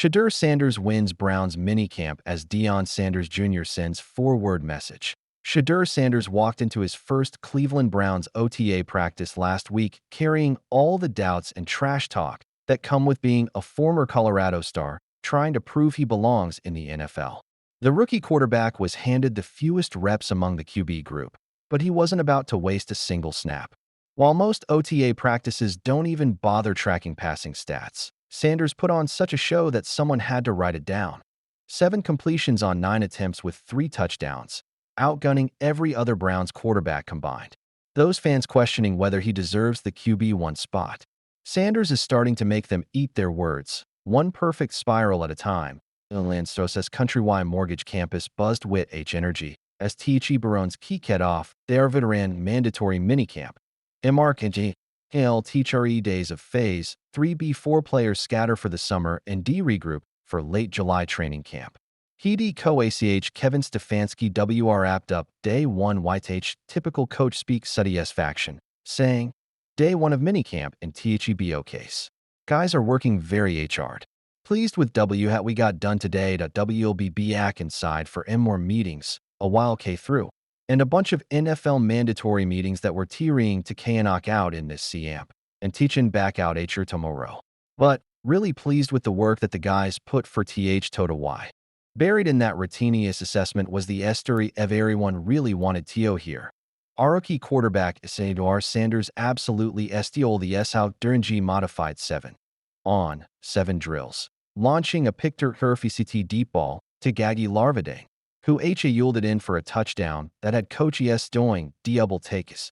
Shedeur Sanders wins Browns minicamp as Deion Sanders Jr. sends forward message. Shedeur Sanders walked into his first Cleveland Browns OTA practice last week carrying all the doubts and trash talk that come with being a former Colorado star trying to prove he belongs in the NFL. The rookie quarterback was handed the fewest reps among the QB group, but he wasn't about to waste a single snap. While most OTA practices don't even bother tracking passing stats, Sanders put on such a show that someone had to write it down. 7 completions on 9 attempts with 3 touchdowns, outgunning every other Browns quarterback combined. Those fans questioning whether he deserves the QB1 spot. Sanders is starting to make them eat their words, one perfect spiral at a time. Lanstros's Countrywide Mortgage Campus buzzed with energy as T.H. Baron's kicked off their veteran mandatory minicamp. MRKG L THRE days of Phase 3B4 players scatter for the summer and D regroup for late July training camp. PD co-ACH Kevin Stefanski WR wrapped up Day 1 YTH typical coach speak Suddy faction, saying, Day 1 of minicamp in THEBO case. Guys are working very hard. Pleased with what we got done today. We'll be back inside for more meetings, a while K through, and a bunch of NFL mandatory meetings that we're tearing to knock out in this camp, and teaching back out tomorrow. But really pleased with the work that the guys put for Toto Y. Buried in that routinious assessment was the story of everyone really wanted Tio here. Our rookie quarterback Shedeur Sanders absolutely stole the out during G modified 7-on-7 drills, launching a picture CT deep ball to Gaggy Larvadang, who yielded in for a touchdown that had Coach doing double takes.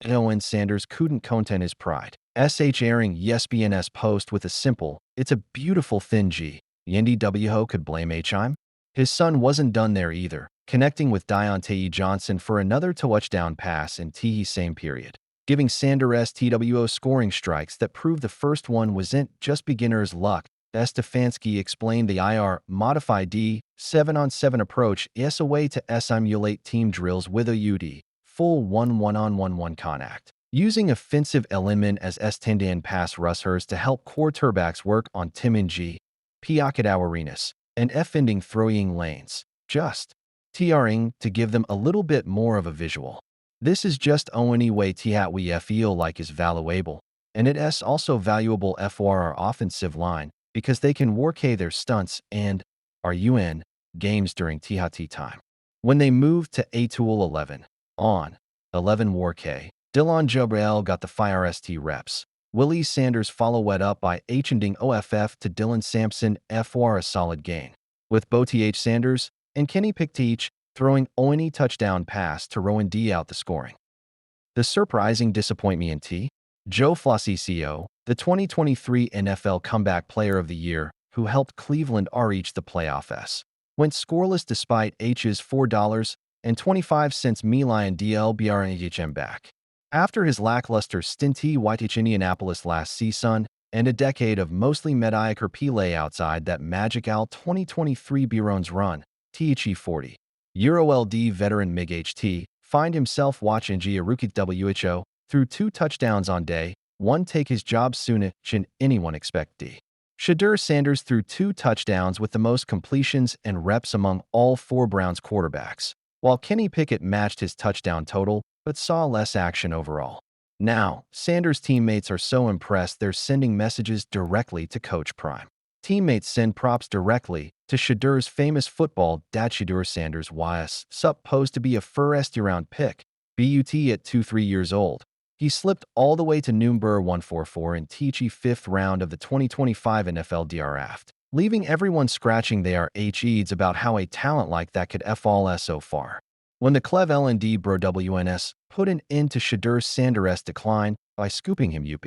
Owen Sanders couldn't contain his pride. Airing ESPN's post with a simple, it's a beautiful thin G. Yendi Who could blame HIM? His son wasn't done there either, connecting with Deion Johnson for another touchdown pass in the same period, giving Sanders TWO scoring strikes that proved the first one wasn't just beginner's luck. Stefanski explained the modified D 7-on-7 approach is a way to simulate team drills with a full 1-1-on-1-1 contact, using offensive element as tendon pass rushers to help quarterbacks work on Tim and G. Piakadaw arenas, and ending throwing lanes, just TRing to give them a little bit more of a visual. This is just only way we feel like is valuable, and it is also valuable for our offensive line because they can work their stunts and RUN games during THT time. When they moved to A-Tool 11-on-11 War K, Dylan Jobriel got the Fire ST reps. Willie Sanders followed up by handing OFF to Dylan Sampson for a solid gain, with Both Sanders and Kenny Pickett throwing only touchdown pass to Rowan D out the scoring. The surprising disappointment in Joe Flacco, the 2023 NFL Comeback Player of the Year, who helped Cleveland reach the playoffs, went scoreless despite H's $4.25 Milan DLBR back. After his lackluster stint in Indianapolis last season and a decade of mostly mediocre play outside that magical 2023 Biron's run, THE 40. EuroLD veteran Mig HT find himself watching Gianluca WHO through 2 touchdowns on day 1 take his job sooner than anyone expected. Shedeur Sanders threw 2 touchdowns with the most completions and reps among all 4 Browns quarterbacks, while Kenny Pickett matched his touchdown total but saw less action overall. Now, Sanders' teammates are so impressed they're sending messages directly to Coach Prime. Teammates send props directly to Shedeur's famous football dad. Shedeur Sanders was supposed to be a first-round pick, BUT at 23 years old. He slipped all the way to number 144 in THE 5th round of the 2025 NFL draft, leaving everyone scratching their heads about how a talent like that could fall so far. When the Clev L&D Bro WNS put an end to Shedeur Sanders' decline by scooping him UP.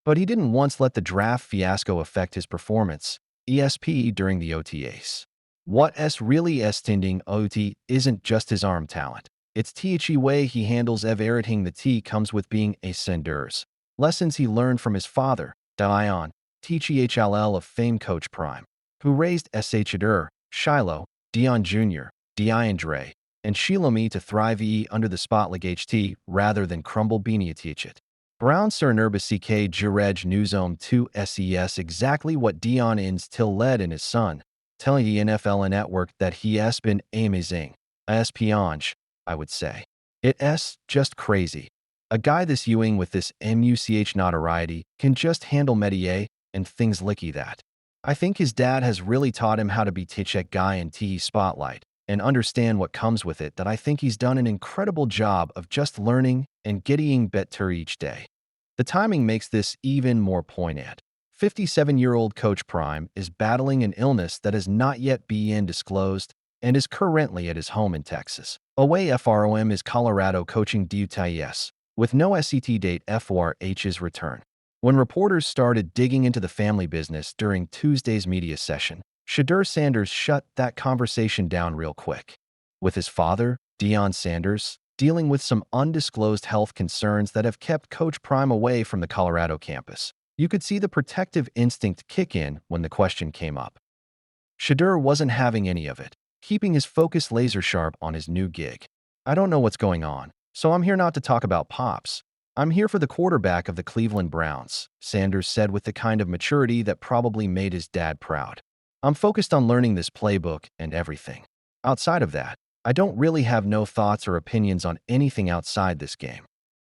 But he didn't once let the draft fiasco affect his performance, ESP during the OTAs. What's really tending OT isn't just his arm talent. It's the way he handles everything. The T comes with being a Sanders. Lessons he learned from his father, Deion, THLL of fame Coach Prime, who raised Shedeur, Shiloh, Deion Jr., DeAndre, and Shilomi to thrive under the spot like HT rather than crumble beanie teach it. Brown Cernerback Jirej Newsom 2 SES exactly what Deion ins till led in his son, telling the NFL network that he has been amazing. Espionage, I would say. It's just crazy. A guy this Ewing with this MUCH notoriety can just handle métier and things licky that. I think his dad has really taught him how to be Tichek guy in TE spotlight and understand what comes with it that I think he's done an incredible job of just learning and getting better each day. The timing makes this even more poignant. 57-year-old Coach Prime is battling an illness that has not yet been disclosed and is currently at his home in Texas. Away from is Colorado coaching DUTS, with no SET date for H's return. When reporters started digging into the family business during Tuesday's media session, Shedeur Sanders shut that conversation down real quick. With his father, Deion Sanders, dealing with some undisclosed health concerns that have kept Coach Prime away from the Colorado campus, you could see the protective instinct kick in when the question came up. Shedeur wasn't having any of it, keeping his focus laser sharp on his new gig. I don't know what's going on, so I'm here not to talk about Pops. I'm here for the quarterback of the Cleveland Browns, Sanders said with the kind of maturity that probably made his dad proud. I'm focused on learning this playbook and everything. Outside of that, I don't really have no thoughts or opinions on anything outside this game.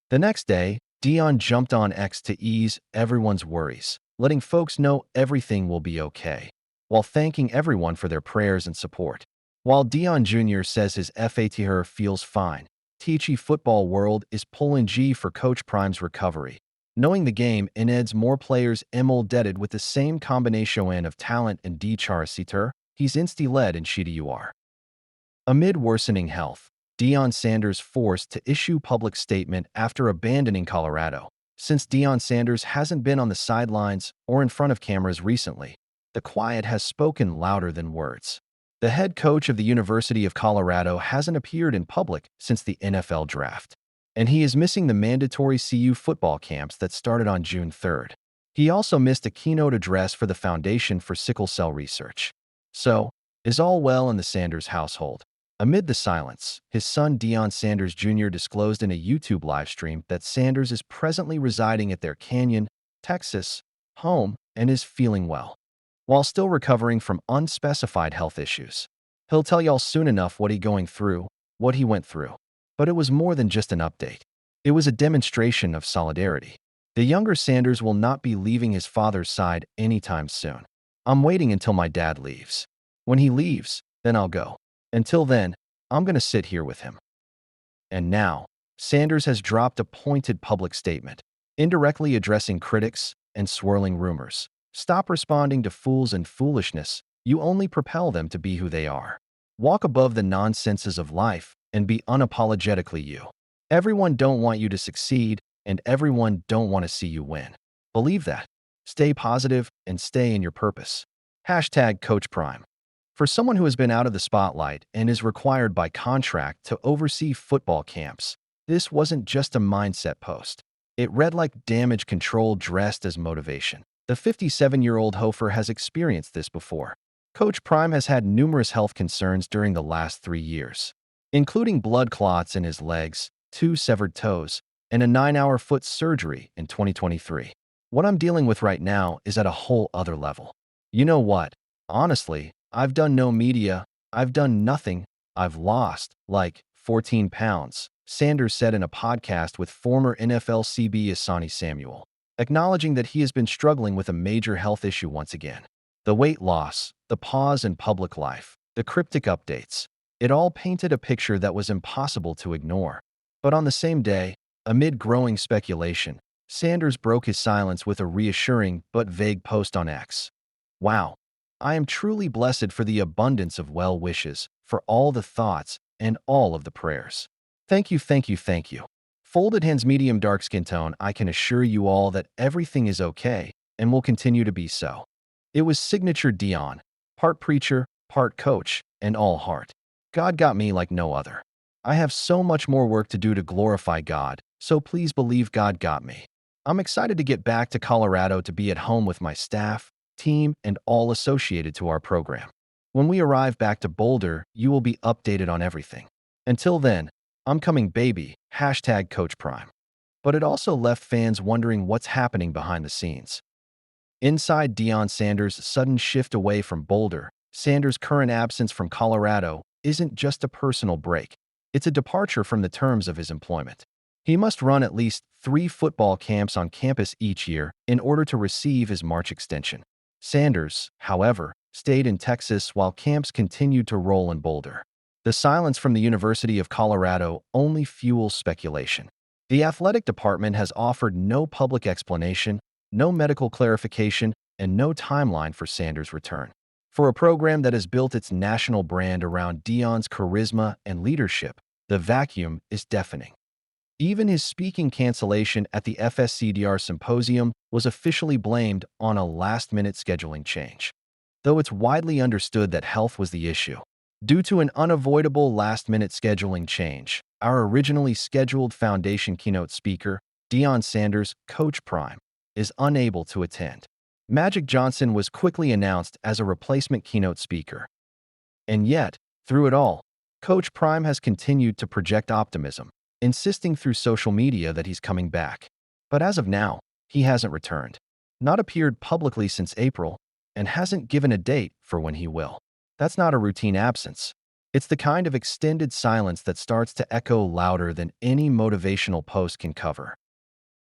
The next day, Deion jumped on X to ease everyone's worries, letting folks know everything will be okay, while thanking everyone for their prayers and support. While Deion Jr. says his FATR feels fine, Teachy football world is pulling G for Coach Prime's recovery. Knowing the game adds more players molded with the same combination of talent and DCharCiter, he's insti-led in Shedeur. Amid worsening health, Deion Sanders forced to issue public statement after abandoning Colorado. Since Deion Sanders hasn't been on the sidelines or in front of cameras recently, the quiet has spoken louder than words. The head coach of the University of Colorado hasn't appeared in public since the NFL draft, and he is missing the mandatory CU football camps that started on June 3rd. He also missed a keynote address for the Foundation for Sickle Cell Research. So, is all well in the Sanders household? Amid the silence, his son Deion Sanders Jr. disclosed in a YouTube livestream that Sanders is presently residing at their Canyon, Texas, home and is feeling well, while still recovering from unspecified health issues. He'll tell y'all soon enough what he went through. But it was more than just an update. It was a demonstration of solidarity. The younger Sanders will not be leaving his father's side anytime soon. I'm waiting until my dad leaves. When he leaves, then I'll go. Until then, I'm going to sit here with him. And now, Sanders has dropped a pointed public statement, indirectly addressing critics and swirling rumors. Stop responding to fools and foolishness. You only propel them to be who they are. Walk above the nonsenses of life and be unapologetically you. Everyone don't want you to succeed, and everyone don't want to see you win. Believe that. Stay positive and stay in your purpose. Hashtag Coach Prime. For someone who has been out of the spotlight and is required by contract to oversee football camps, this wasn't just a mindset post. It read like damage control dressed as motivation. The 57-year-old Hofer has experienced this before. Coach Prime has had numerous health concerns during the last 3 years, including blood clots in his legs, 2 severed toes, and a 9-hour foot surgery in 2023. What I'm dealing with right now is at a whole other level. You know what? Honestly, I've done no media, I've done nothing, I've lost, like, 14 pounds, Sanders said in a podcast with former NFL CB Asani Samuel, acknowledging that he has been struggling with a major health issue once again. The weight loss, the pause in public life, the cryptic updates, it all painted a picture that was impossible to ignore. But on the same day, amid growing speculation, Sanders broke his silence with a reassuring but vague post on X. Wow. I am truly blessed for the abundance of well wishes, for all the thoughts, and all of the prayers. Thank you, thank you, thank you. Folded hands medium dark skin tone, I can assure you all that everything is okay, and will continue to be so. It was signature Deion, part preacher, part coach, and all heart. God got me like no other. I have so much more work to do to glorify God, so please believe God got me. I'm excited to get back to Colorado to be at home with my staff, team, and all associated to our program. When we arrive back to Boulder, you will be updated on everything. Until then, I'm coming baby, hashtag Coach Prime. but it also left fans wondering what's happening behind the scenes. Inside Deion Sanders' sudden shift away from Boulder, Sanders' current absence from Colorado isn't just a personal break. It's a departure from the terms of his employment. He must run at least 3 football camps on campus each year in order to receive his March extension. Sanders, however, stayed in Texas while camps continued to roll in Boulder. The silence from the University of Colorado only fuels speculation. The athletic department has offered no public explanation, no medical clarification, and no timeline for Sanders' return. For a program that has built its national brand around Deion's charisma and leadership, the vacuum is deafening. Even his speaking cancellation at the FSCDR symposium was officially blamed on a last-minute scheduling change, though it's widely understood that health was the issue. Due to an unavoidable last-minute scheduling change, our originally scheduled foundation keynote speaker, Deion Sanders, Coach Prime, is unable to attend. Magic Johnson was quickly announced as a replacement keynote speaker. And yet, through it all, Coach Prime has continued to project optimism, insisting through social media that he's coming back. But as of now, he hasn't returned, not appeared publicly since April, and hasn't given a date for when he will. That's not a routine absence. It's the kind of extended silence that starts to echo louder than any motivational post can cover.